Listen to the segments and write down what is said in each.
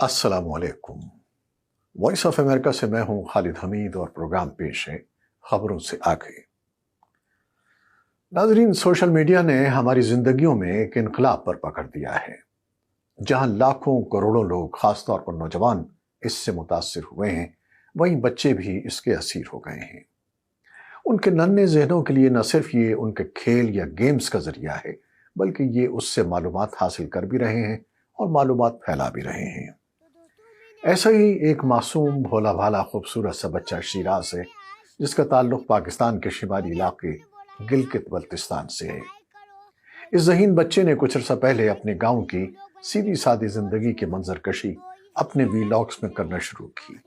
अस्सलाम वालेकुम। Voice of America से मैं हूं खालिद हमीद और प्रोग्राम पेश है खबरों से आगे। नाजरीन, सोशल मीडिया ने हमारी जिंदगियों में एक इनकलाब बर्पा कर दिया है। जहां लाखों करोड़ों लोग, खासतौर पर नौजवान, इससे मुतासिर हुए हैं, वहीं बच्चे भी इसके असीर हो गए हैं। उनके नन्हे जहनों के लिए न सिर्फ ये उनके खेल या गेम्स का जरिया है, बल्कि ये उससे मालूमात हासिल कर भी रहे हैं और मालूमात फैला भी रहे हैं। ऐसा ही एक मासूम, भोला भाला, खूबसूरत सा बच्चा शिराज है, जिसका ताल्लुक पाकिस्तान के शिमाली इलाके गिलगित बल्तिस्तान से है। इस ज़हीन बच्चे ने कुछ अर्सा पहले अपने गांव की सीधी सादी जिंदगी की मंजरकशी अपने वीलॉग्स में करना शुरू की।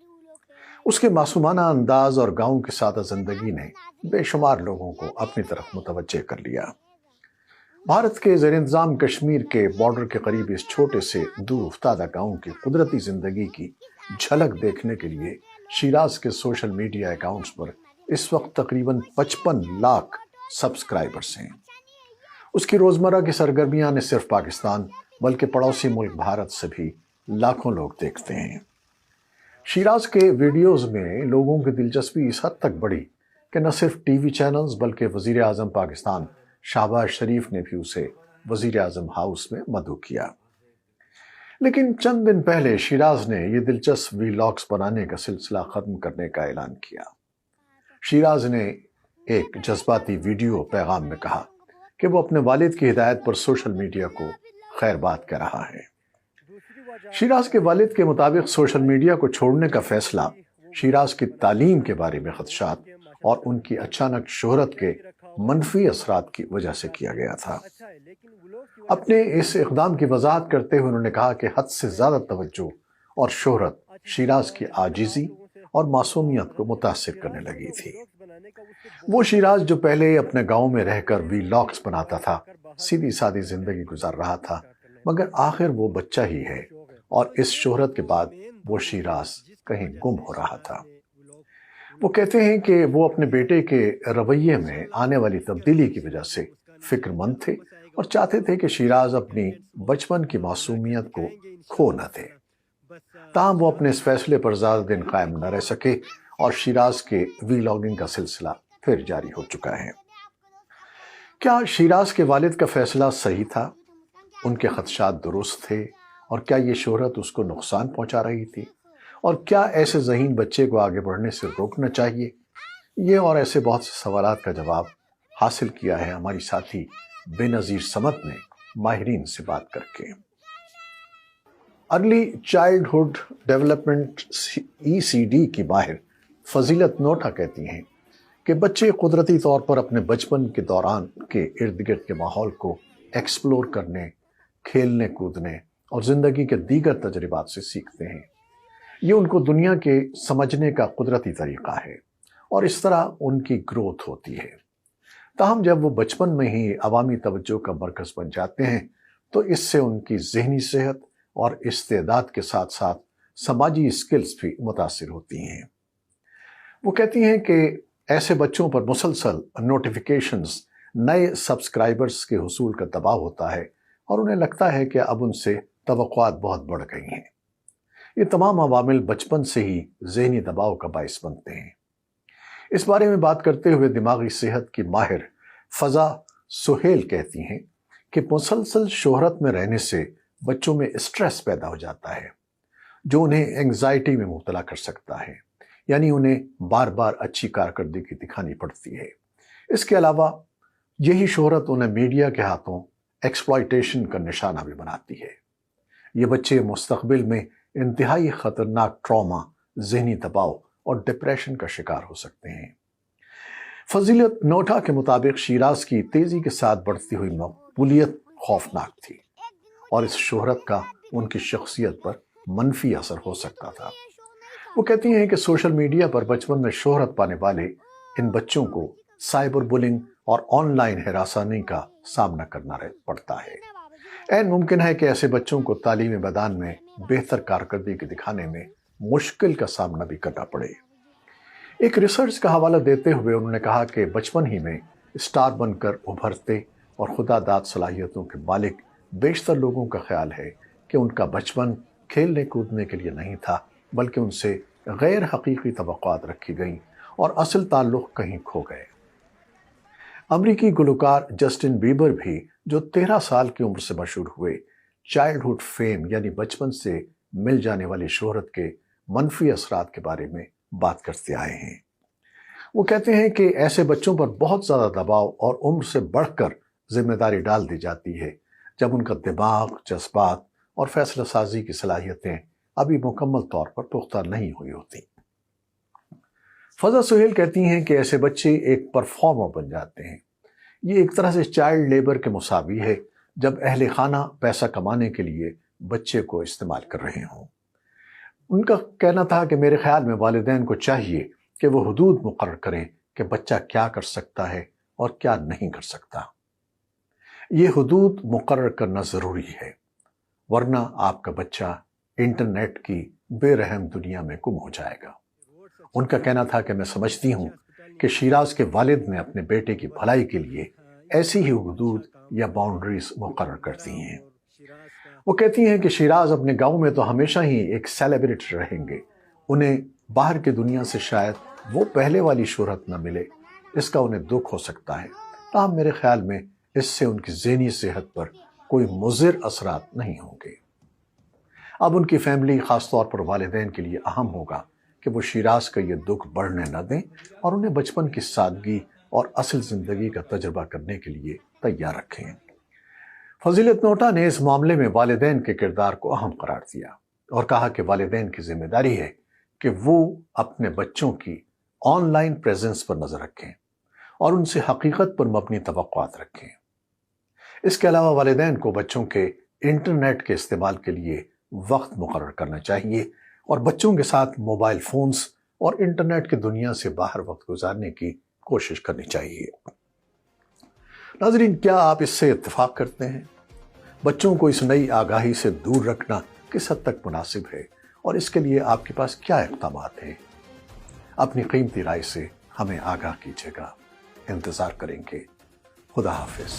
उसके मासूमाना अंदाज और गांव की सादा जिंदगी ने बेशुमार लोगों को अपनी तरफ मुतवज्जे कर लिया। भारत के ज़ेर इंतज़ाम कश्मीर के बॉर्डर के करीब इस छोटे से दूर उफ्तादा गांव की कुदरती जिंदगी की झलक देखने के लिए शिराज के सोशल मीडिया अकाउंट्स पर इस वक्त तकरीबन 55 लाख सब्सक्राइबर्स हैं। उसकी रोजमर्रा की सरगर्मियां न सिर्फ पाकिस्तान बल्कि पड़ोसी मुल्क भारत से भी लाखों लोग देखते हैं। शिराज के वीडियोस में लोगों की दिलचस्पी इस हद तक बढ़ी कि न सिर्फ टीवी चैनल्स बल्कि वजीर आजम पाकिस्तान शहबाज शरीफ ने भी उसे वजीर आजम हाउस में मदऊ किया। लेकिन चंद दिन पहले शिराज ने यह दिलचस्प वीलॉग्स बनाने का सिलसिला खत्म करने का ऐलान किया। शिराज ने एक जज्बाती वीडियो पैगाम में कहा कि वो अपने वालिद की हिदायत पर सोशल मीडिया को खैरबाद कर रहा है। शिराज के वालिद के मुताबिक सोशल मीडिया को छोड़ने का फैसला शिराज की तालीम के बारे में खदशात और उनकी अचानक शोहरत के मनफी असरात की वजह से किया गया था। अपने इस इक़दाम की वजाहत करते हुए उन्होंने कहा कि हद से ज़्यादा तवज्जो और शोहरत शिराज की आजिज़ी और मासूमियत को मुतासिर करने लगी थी। वो शिराज जो पहले अपने गांव में रहकर वीलॉग्स बनाता था, सीधी सादी जिंदगी गुजार रहा था, मगर आखिर वो बच्चा ही है और इस शोहरत के बाद वो शिराज कहीं गुम हो रहा था। वो कहते हैं कि वो अपने बेटे के रवैये में आने वाली तब्दीली की वजह से फिक्रमंद थे और चाहते थे कि शिराज अपनी बचपन की मासूमियत को खो न दे। ताहम वो अपने इस फैसले पर ज़्यादा दिन कायम न रह सके और शिराज के वीलॉगिंग का सिलसिला फिर जारी हो चुका है। क्या शिराज के वालिद का फैसला सही था? उनके खदशात दुरुस्त थे? और क्या ये शोहरत उसको नुकसान पहुंचा रही थी? और क्या ऐसे ज़हीन बच्चे को आगे बढ़ने से रोकना चाहिए? ये और ऐसे बहुत से सवालात का जवाब हासिल किया है हमारी साथी बेनज़ीर समत ने माहिरीन से बात करके। अर्ली चाइल्डहुड डेवलपमेंट ECD की माहिर फजीलत नोटा कहती हैं कि बच्चे कुदरती तौर पर अपने बचपन के दौरान के इर्द गिर्द के माहौल को एक्सप्लोर करने, खेलने कूदने और ज़िंदगी के दीगर तजर्बात से सीखते हैं। ये उनको दुनिया के समझने का कुदरती तरीक़ा है और इस तरह उनकी ग्रोथ होती है। ताहम जब वो बचपन में ही अवामी तवज्जो का मरकज़ बन जाते हैं तो इससे उनकी ज़हनी सेहत और इस्तेदाद के साथ साथ समाजी स्किल्स भी मुतासिर होती हैं। वो कहती हैं कि ऐसे बच्चों पर मुसलसल नोटिफिकेशंस, नए सब्सक्राइबर्स के हुसूल का दबाव होता है और उन्हें लगता है कि अब उनसे तवक्कुआत बहुत बढ़ गई हैं। ये तमाम अवामिल बचपन से ही ज़हनी दबाव का बाइस बनते हैं। इस बारे में बात करते हुए दिमागी सेहत की माहिर फ़ज़ा सुहेल कहती हैं कि मुसलसल शोहरत में रहने से बच्चों में स्ट्रेस पैदा हो जाता है जो उन्हें एंग्जाइटी में मुब्तला कर सकता है, यानी उन्हें बार बार अच्छी कारकर्दगी दिखानी पड़ती है। इसके अलावा यही शोहरत उन्हें मीडिया के हाथों एक्सप्लॉयटेशन का निशाना भी बनाती है। ये बच्चे मुस्तक़बिल में इंतहाई ख़तरनाक ट्रॉमा, ज़हनी दबाव और डिप्रेशन का शिकार हो सकते हैं। फजीलत नोटा के मुताबिक शिराज की तेज़ी के साथ बढ़ती हुई मकबूलियत खौफनाक थी और इस शोहरत का उनकी शख्सियत पर मनफी असर हो सकता था। वो कहती हैं कि सोशल मीडिया पर बचपन में शोहरत पाने वाले इन बच्चों को साइबर बुलिंग और ऑनलाइन हिरासानी का सामना करना पड़ता है। ऐन मुमकिन है कि ऐसे बच्चों को तालीमी मैदान में बेहतर कारकर्दगी दिखाने में मुश्किल का सामना भी करना पड़े। एक रिसर्च का हवाला देते हुए उन्होंने कहा कि बचपन ही में स्टार बनकर उभरते और खुदादाद सलाहियतों के मालिक बेशतर लोगों का ख्याल है कि उनका बचपन کھیلنے کودنے کے لیے نہیں تھا، بلکہ ان سے غیر حقیقی توقعات رکھی گئیں اور اصل تعلق کہیں کھو گئے۔ امریکی گلوکار جسٹن بیبر بھی، جو 13 سال کی عمر سے مشہور ہوئے، چائلڈہڈ فیم یعنی بچپن سے مل جانے والی شہرت کے منفی اثرات کے بارے میں بات کرتے آئے ہیں۔ وہ کہتے ہیں کہ ایسے بچوں پر بہت زیادہ دباؤ اور عمر سے بڑھ کر ذمہ داری ڈال دی جاتی ہے جب ان کا دماغ، جذبات اور فیصلہ سازی کی صلاحیتیں ابھی مکمل طور پر پختہ نہیں ہوئی ہوتی۔ فضا سہیل کہتی ہیں کہ ایسے بچے ایک پرفارمر بن جاتے ہیں۔ یہ ایک طرح سے چائلڈ لیبر کے مساوی ہے، جب اہل خانہ پیسہ کمانے کے لیے بچے کو استعمال کر رہے ہوں۔ ان کا کہنا تھا کہ میرے خیال میں والدین کو چاہیے کہ وہ حدود مقرر کریں کہ بچہ کیا کر سکتا ہے اور کیا نہیں کر سکتا۔ یہ حدود مقرر کرنا ضروری ہے، ورنہ آپ کا بچہ انٹرنیٹ کی بے رحم دنیا میں گم ہو جائے گا۔ ان کا کہنا تھا کہ میں سمجھتی ہوں کہ شیراز کے والد نے اپنے بیٹے کی بھلائی کے لیے ایسی ہی حدود یا باؤنڈریز مقرر کرتی ہیں۔ وہ کہتی ہیں کہ شیراز اپنے گاؤں میں تو ہمیشہ ہی ایک سیلیبریٹی رہیں گے، انہیں باہر کی دنیا سے شاید وہ پہلے والی شہرت نہ ملے، اس کا انہیں دکھ ہو سکتا ہے، تاہم میرے خیال میں اس سے ان کی ذہنی صحت پر کوئی مضر اثرات نہیں ہوں گے۔ اب ان کی فیملی، خاص طور پر والدین کے لیے اہم ہوگا کہ وہ شیراز کا یہ دکھ بڑھنے نہ دیں اور انہیں بچپن کی سادگی اور اصل زندگی کا تجربہ کرنے کے لیے تیار رکھیں۔ فضیلت نوٹا نے اس معاملے میں والدین کے کردار کو اہم قرار دیا اور کہا کہ والدین کی ذمہ داری ہے کہ وہ اپنے بچوں کی آن لائن پریزنس پر نظر رکھیں اور ان سے حقیقت پر مبنی توقعات رکھیں۔ اس کے علاوہ والدین کو بچوں کے انٹرنیٹ کے استعمال کے لیے وقت مقرر کرنا چاہیے اور بچوں کے ساتھ موبائل فونز اور انٹرنیٹ کی دنیا سے باہر وقت گزارنے کی کوشش کرنی چاہیے۔ ناظرین، کیا آپ اس سے اتفاق کرتے ہیں؟ بچوں کو اس نئی آگاہی سے دور رکھنا کس حد تک مناسب ہے اور اس کے لیے آپ کے پاس کیا اقدامات ہیں؟ اپنی قیمتی رائے سے ہمیں آگاہ کیجیے گا، انتظار کریں گے۔ خدا حافظ۔